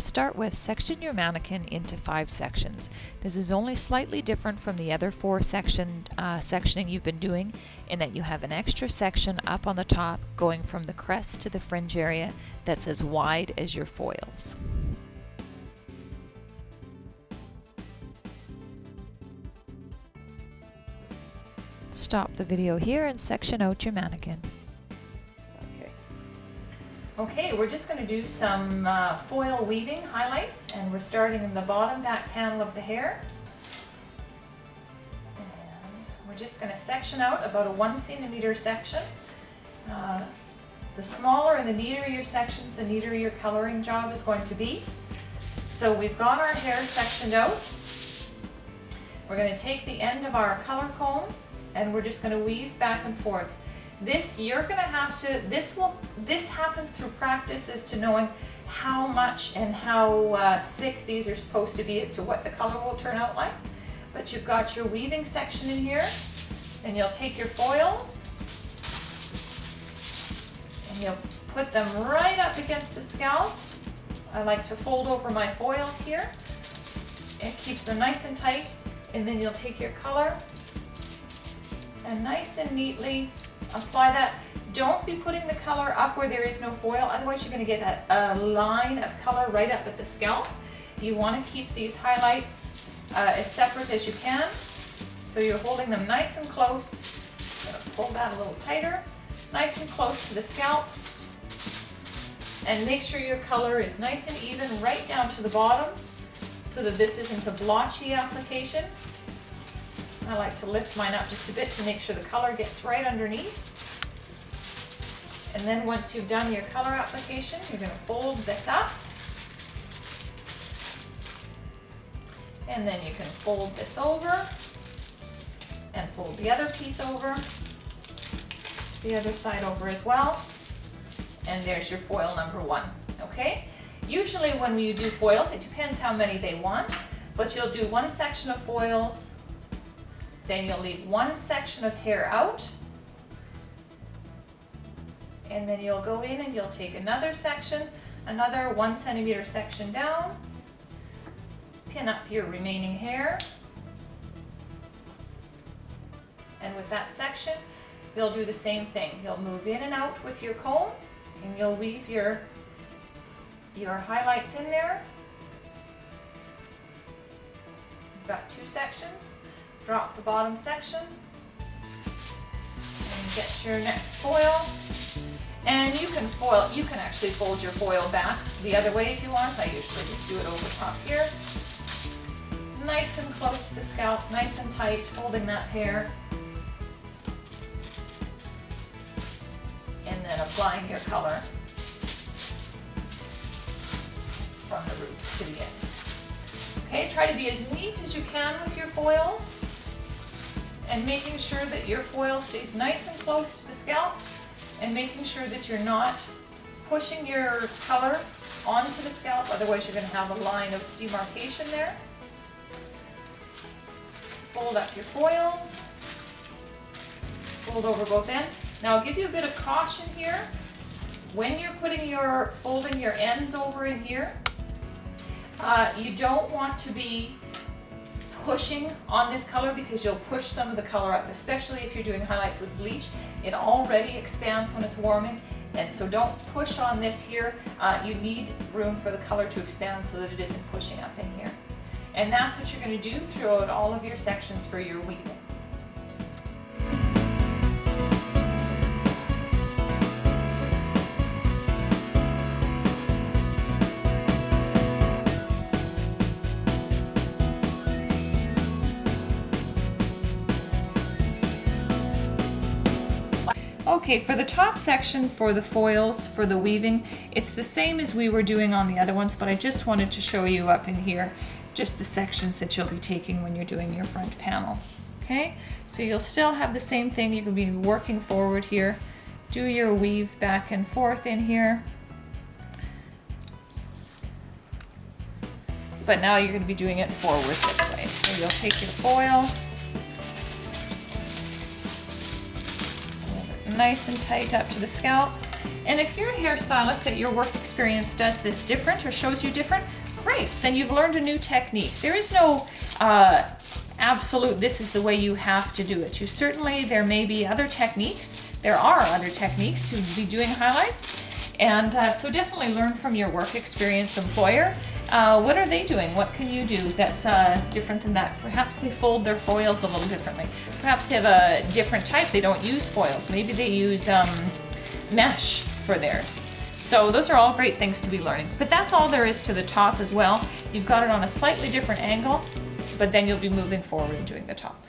To start with, section your mannequin into 5 sections. This is only slightly different from the other 4 sectioning you've been doing in that you have an extra section up on the top going from the crest to the fringe area that's as wide as your foils. Stop the video here and section out your mannequin. Okay, we're just going to do some foil weaving highlights, and we're starting in the bottom back panel of the hair. And we're just going to section out about a 1 centimeter section. The smaller and the neater your sections, the neater your coloring job is going to be. So we've got our hair sectioned out. We're going to take the end of our color comb and we're just going to weave back and forth. This happens through practice as to knowing how much and how thick these are supposed to be as to what the color will turn out like. But you've got your weaving section in here, and you'll take your foils and you'll put them right up against the scalp. I like to fold over my foils here. It keeps them nice and tight, and then you'll take your color and nice and neatly apply that. Don't be putting the color up where there is no foil, otherwise you're going to get a line of color right up at the scalp. You want to keep these highlights as separate as you can. So you're holding them nice and close. I'm going to pull that a little tighter, nice and close to the scalp. And make sure your color is nice and even right down to the bottom so that this isn't a blotchy application. I like to lift mine up just a bit to make sure the color gets right underneath. And then once you've done your color application, you're going to fold this up. And then you can fold this over and fold the other piece over, the other side over as well. And there's your foil number 1, okay? Usually when you do foils, it depends how many they want, but you'll do 1 section of foils, then you'll leave 1 section of hair out, and then you'll go in and you'll take another section, another 1 centimeter section down, pin up your remaining hair, and with that section, you'll do the same thing. You'll move in and out with your comb, and you'll weave your highlights in there. You've got 2 sections. Drop the bottom section and get your next foil. And you can actually fold your foil back the other way if you want. I usually just do it over top here. Nice and close to the scalp, nice and tight, holding that hair. And then applying your color from the roots to the end. Okay, try to be as neat as you can with your foils, and making sure that your foil stays nice and close to the scalp, and making sure that you're not pushing your color onto the scalp, otherwise you're going to have a line of demarcation there. Fold up your foils, fold over both ends. Now I'll give you a bit of caution here. When you're folding your ends over in here, you don't want to be pushing on this color because you'll push some of the color up, especially if you're doing highlights with bleach. It already expands when it's warming, and so don't push on this here. You need room for the color to expand so that it isn't pushing up in here. And that's what you're going to do throughout all of your sections for your weaving. Okay, for the top section for the foils, for the weaving, it's the same as we were doing on the other ones, but I just wanted to show you up in here just the sections that you'll be taking when you're doing your front panel. Okay, so you'll still have the same thing. You can be working forward here, do your weave back and forth in here. But now you're going to be doing it forward this way. So you'll take your foil, nice and tight up to the scalp, And if you're a hairstylist that your work experience does this different or shows you different, great, then you've learned a new technique. There is no absolute, this is the way you have to do it. There may be other techniques. There are other techniques to be doing highlights. And so definitely learn from your work experience employer. What are they doing? What can you do that's different than that? Perhaps they fold their foils a little differently. Perhaps they have a different type. They don't use foils. Maybe they use mesh for theirs. So those are all great things to be learning. But that's all there is to the top as well. You've got it on a slightly different angle, but then you'll be moving forward and doing the top.